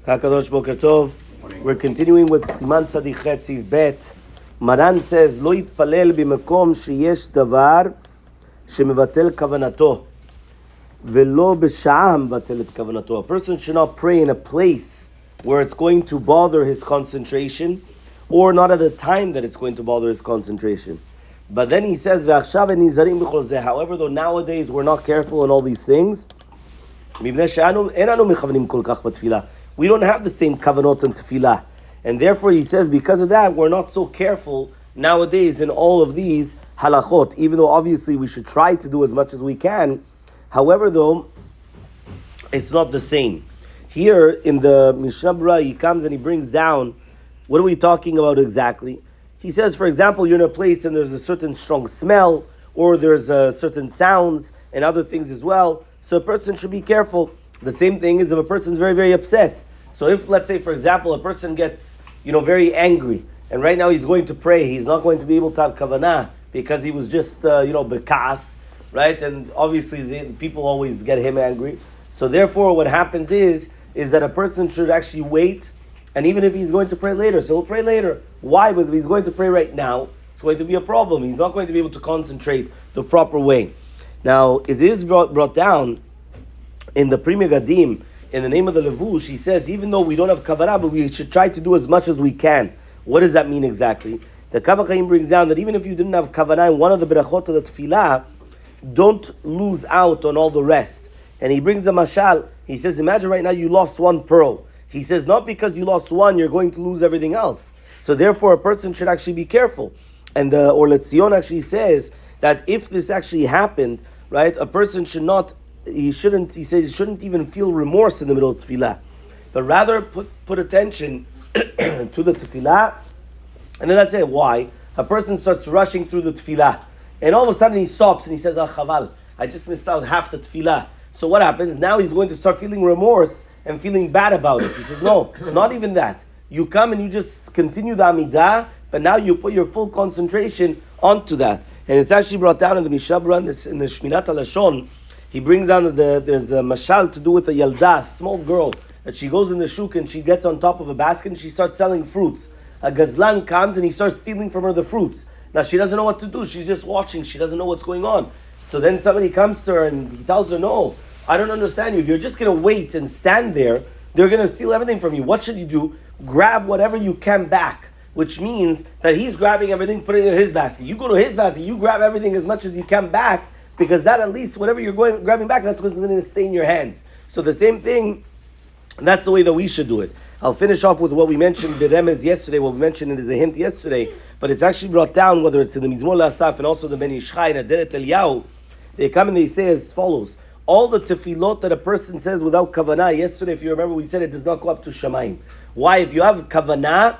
Kakadosh Boker Tov. We're continuing with Siman Tzadik Chetziv Bet. Maran says, "Lo yitpalel b'makom sheyesh davar shemevatel kavanato, velo b'sha'ah mevatel et kavanato." A person should not pray in a place where it's going to bother his concentration, or not at a time that it's going to bother his concentration. But then he says, "V'achshav nizarim b'chol zeh." However, though nowadays we're not careful in all these things, mipnei she'anu ein anu mechavanim kol kach b'tfilah. We don't have the same kavanot and tefillah. And therefore, he says, because of that, we're not so careful nowadays in all of these halachot, even though obviously we should try to do as much as we can. However, though, it's not the same. Here in the Mishnah Berurah, he comes and he brings down, what are we talking about exactly? He says, for example, you're in a place and there's a certain strong smell, or there's certain sounds and other things as well. So a person should be careful. The same thing is if a person's very, very upset. So if, let's say, for example, a person gets, very angry, and right now he's going to pray, he's not going to be able to have kavanah because he was just, bekas, right? And obviously the people always get him angry. So therefore what happens is that a person should actually wait, and even if he's going to pray later, so he'll pray later. Why? Because if he's going to pray right now, it's going to be a problem. He's not going to be able to concentrate the proper way. Now, it is brought down in the Pri Megadim, in the name of the Levush, he says, even though we don't have kavanah, but we should try to do as much as we can. What does that mean exactly? The Kaf HaChaim brings down that even if you didn't have kavanah in one of the berachot of the tefillah, don't lose out on all the rest. And he brings the mashal, he says, imagine right now you lost one pearl. He says, not because you lost one, you're going to lose everything else. So therefore, a person should actually be careful. And the Or Letzion actually says that if this actually happened, right, a person should not, he shouldn't even feel remorse in the middle of tefillah, but rather put attention to the tefillah, and then that's it. Why? A person starts rushing through the tefillah, and all of a sudden he stops and he says, chaval, I just missed out half the tefillah. So what happens? Now he's going to start feeling remorse and feeling bad about it. He says, no, not even that. You come and you just continue the Amidah, but now you put your full concentration onto that. And it's actually brought down in the Mishnah Berurah, in the Shmirat HaLashon. He brings down there's a mashal to do with a yalda, small girl, that she goes in the shuk and she gets on top of a basket and she starts selling fruits. A gazlan comes and he starts stealing from her the fruits. Now she doesn't know what to do. She's just watching. She doesn't know what's going on. So then somebody comes to her and he tells her, no, I don't understand you. If you're just going to wait and stand there, they're going to steal everything from you. What should you do? Grab whatever you can back, which means that he's grabbing everything, putting it in his basket. You go to his basket, you grab everything as much as you can back, because that at least, whatever you're grabbing back, that's what's going to stay in your hands. So the same thing, that's the way that we should do it. I'll finish off with what we mentioned, the remez yesterday, what we mentioned it as a hint yesterday, but it's actually brought down, whether it's in the Mizmor LaAsaf and also the Ben Yishchai and Aderet Eliyahu, they come and they say as follows: all the tefillot that a person says without kavanah, yesterday, if you remember, we said it does not go up to Shamayim. Why? If you have kavanah,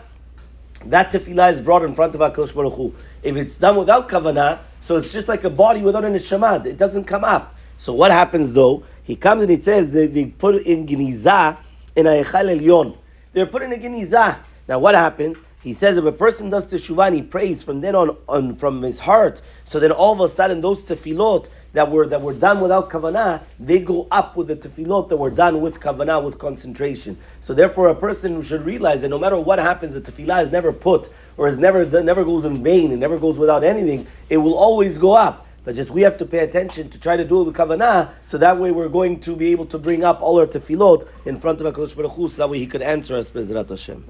that tefillah is brought in front of HaKadosh Baruch Hu. If it's done without kavanah, so it's just like a body without an neshama. It doesn't come up. So what happens though? He comes and he says they put in ginizah in a echal elyon. They're putting a ginizah. Now what happens? He says if a person does teshuvah and he prays from then on from his heart, so then all of a sudden those tefillot that were done without kavanah, they go up with the tefillot that were done with kavanah, with concentration. So therefore a person should realize that no matter what happens, the tefillah is never put, or is never goes in vain, it never goes without anything, it will always go up. But just we have to pay attention to try to do it with kavanah, so that way we're going to be able to bring up all our tefillot in front of HaKadosh Baruch Hu, so that way He could answer us, Bezrat Hashem.